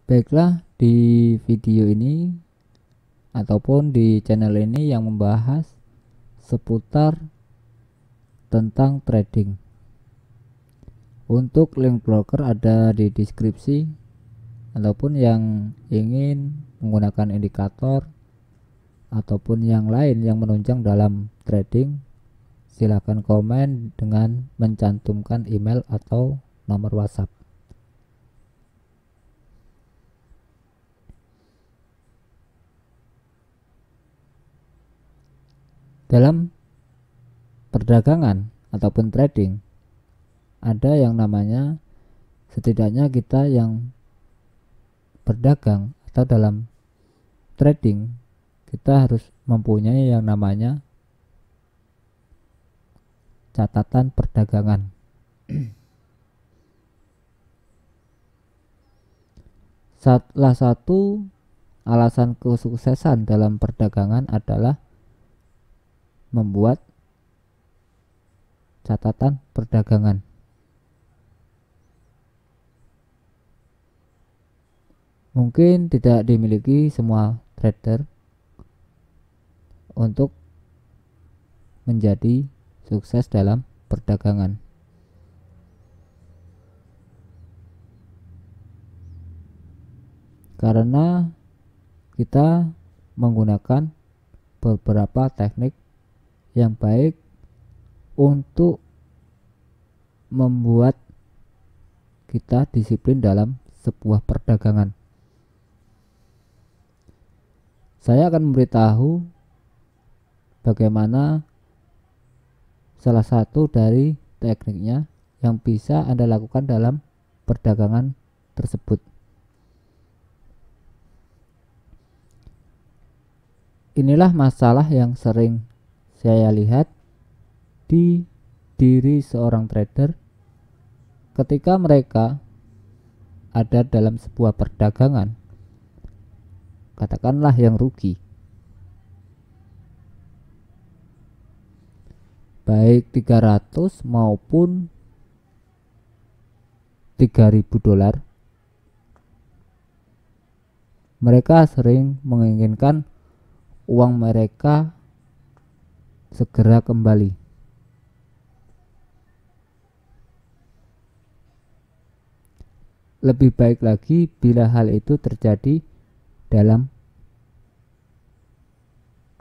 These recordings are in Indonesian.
Baiklah, di video ini ataupun di channel ini yang membahas seputar tentang trading. Untuk link broker ada di deskripsi, ataupun yang ingin menggunakan indikator ataupun yang lain yang menunjang dalam trading, silakan komen dengan mencantumkan email atau nomor WhatsApp. Dalam perdagangan ataupun trading, ada yang namanya, setidaknya kita yang berdagang atau dalam trading, kita harus mempunyai yang namanya catatan perdagangan. Salah satu alasan kesuksesan dalam perdagangan adalah membuat catatan perdagangan. Mungkin tidak dimiliki semua trader untuk menjadi sukses dalam perdagangan. Karena kita menggunakan beberapa teknik yang baik untuk membuat kita disiplin dalam sebuah perdagangan. Saya akan memberitahu bagaimana salah satu dari tekniknya yang bisa Anda lakukan dalam perdagangan tersebut. Inilah masalah yang sering saya lihat di diri seorang trader ketika mereka ada dalam sebuah perdagangan, katakanlah yang rugi, baik 300 maupun 3000 dolar. Mereka sering menginginkan uang mereka segera kembali. Lebih baik lagi bila hal itu terjadi dalam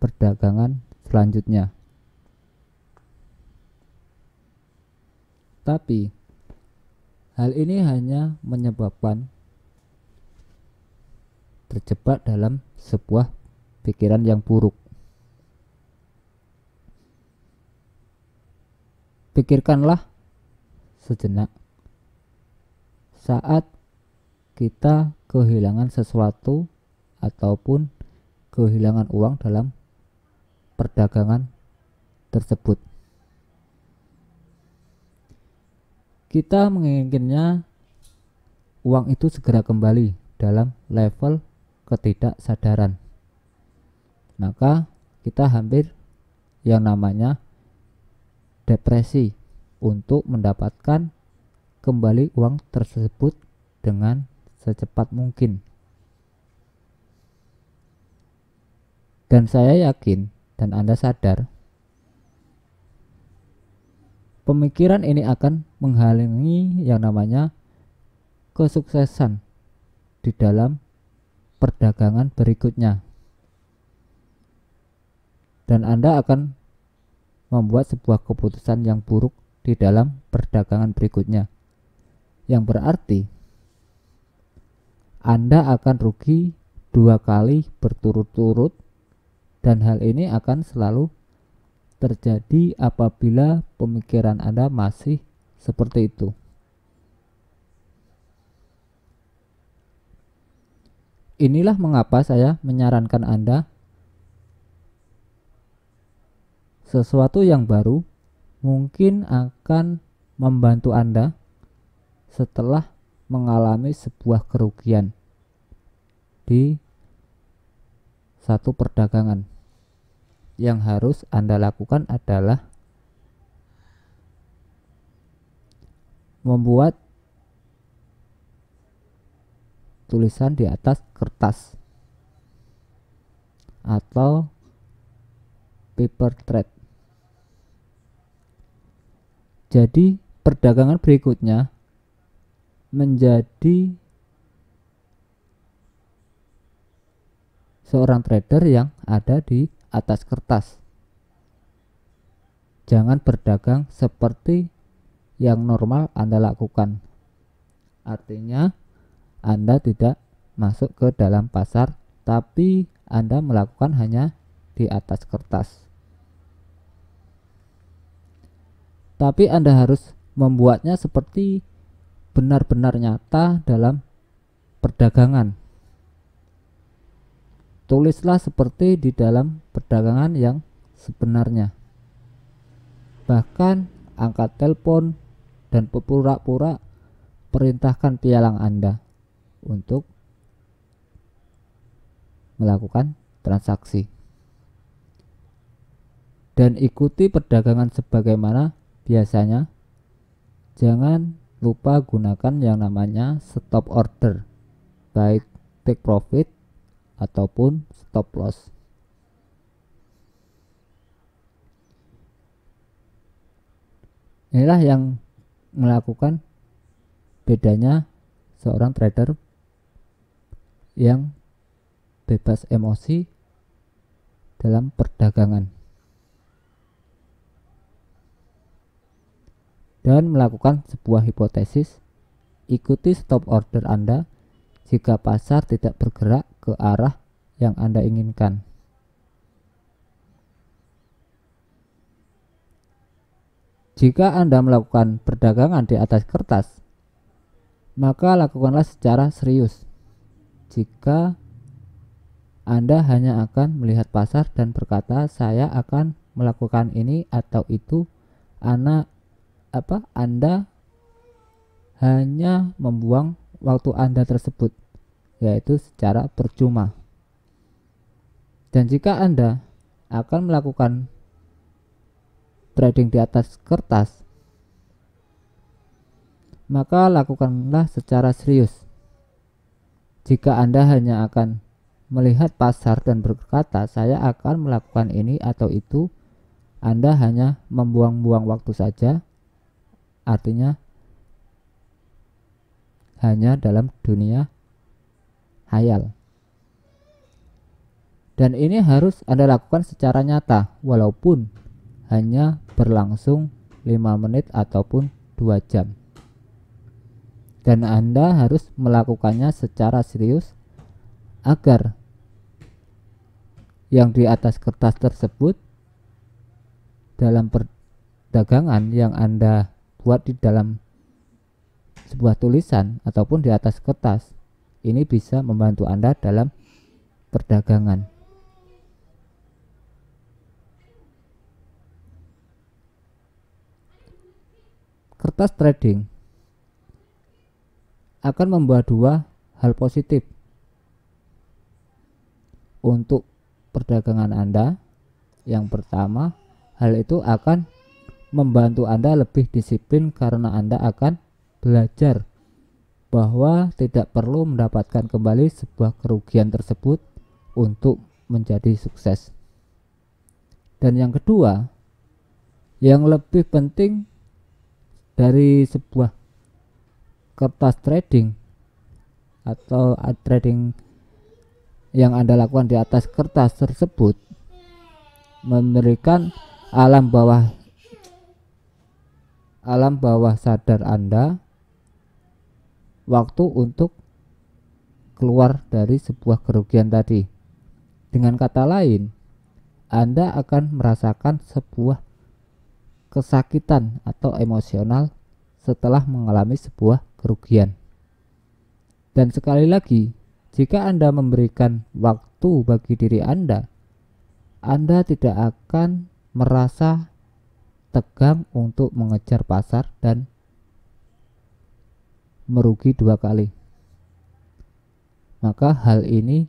perdagangan selanjutnya. Tapi hal ini hanya menyebabkan terjebak dalam sebuah pikiran yang buruk. Pikirkanlah sejenak saat kita kehilangan sesuatu ataupun kehilangan uang dalam perdagangan tersebut. Kita menginginkannya uang itu segera kembali dalam level ketidaksadaran. Maka kita hampir yang namanya depresi untuk mendapatkan kembali uang tersebut dengan secepat mungkin. Dan saya yakin dan Anda sadar, pemikiran ini akan menghalangi yang namanya kesuksesan di dalam perdagangan berikutnya. Dan Anda akan membuat sebuah keputusan yang buruk di dalam perdagangan berikutnya, yang berarti Anda akan rugi 2 kali berturut-turut, dan hal ini akan selalu terjadi apabila pemikiran Anda masih seperti itu. Inilah mengapa saya menyarankan Anda sesuatu yang baru mungkin akan membantu Anda setelah mengalami sebuah kerugian di satu perdagangan. Yang harus Anda lakukan adalah membuat tulisan di atas kertas atau paper trade. Jadi perdagangan berikutnya menjadi seorang trader yang ada di atas kertas. Jangan berdagang seperti yang normal Anda lakukan. Artinya Anda tidak masuk ke dalam pasar, tapi Anda melakukan hanya di atas kertas. Tapi Anda harus membuatnya seperti benar-benar nyata dalam perdagangan. Tulislah seperti di dalam perdagangan yang sebenarnya. Bahkan angkat telepon dan pura-pura perintahkan pialang Anda untuk melakukan transaksi. Dan ikuti perdagangan sebagaimana biasanya. Jangan lupa gunakan yang namanya stop order, baik take profit ataupun stop loss. Inilah yang melakukan bedanya seorang trader yang bebas emosi dalam perdagangan dan melakukan sebuah hipotesis. Ikuti stop order Anda jika pasar tidak bergerak ke arah yang Anda inginkan. Jika Anda melakukan perdagangan di atas kertas, maka lakukanlah secara serius. Jika Anda hanya akan melihat pasar dan berkata, saya akan melakukan ini atau itu, Anda hanya membuang waktu Anda tersebut, yaitu secara percuma. Dan jika Anda akan melakukan trading di atas kertas, maka lakukanlah secara serius. Jika Anda hanya akan melihat pasar dan berkata, saya akan melakukan ini atau itu, Anda hanya membuang-buang waktu saja. Artinya hanya dalam dunia hayal. Dan ini harus Anda lakukan secara nyata, walaupun hanya berlangsung 5 menit ataupun 2 jam. Dan Anda harus melakukannya secara serius agar yang di atas kertas tersebut dalam perdagangan yang Anda buat di dalam sebuah tulisan ataupun di atas kertas ini bisa membantu Anda dalam perdagangan. Kertas trading akan membawa dua hal positif untuk perdagangan Anda. Yang pertama, hal itu akan membantu Anda lebih disiplin karena Anda akan belajar bahwa tidak perlu mendapatkan kembali sebuah kerugian tersebut untuk menjadi sukses. Dan yang kedua, yang lebih penting dari sebuah kertas trading atau trading yang Anda lakukan di atas kertas tersebut, memberikan alam bawah sadar Anda waktu untuk keluar dari sebuah kerugian tadi. Dengan kata lain, Anda akan merasakan sebuah kesakitan atau emosional setelah mengalami sebuah kerugian. Dan sekali lagi, jika Anda memberikan waktu bagi diri Anda tidak akan merasa tegang untuk mengejar pasar dan merugi 2 kali. Maka hal ini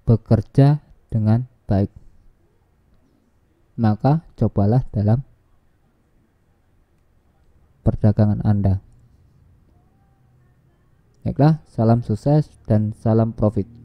bekerja dengan baik. Maka cobalah dalam perdagangan Anda. Baiklah, salam sukses dan salam profit.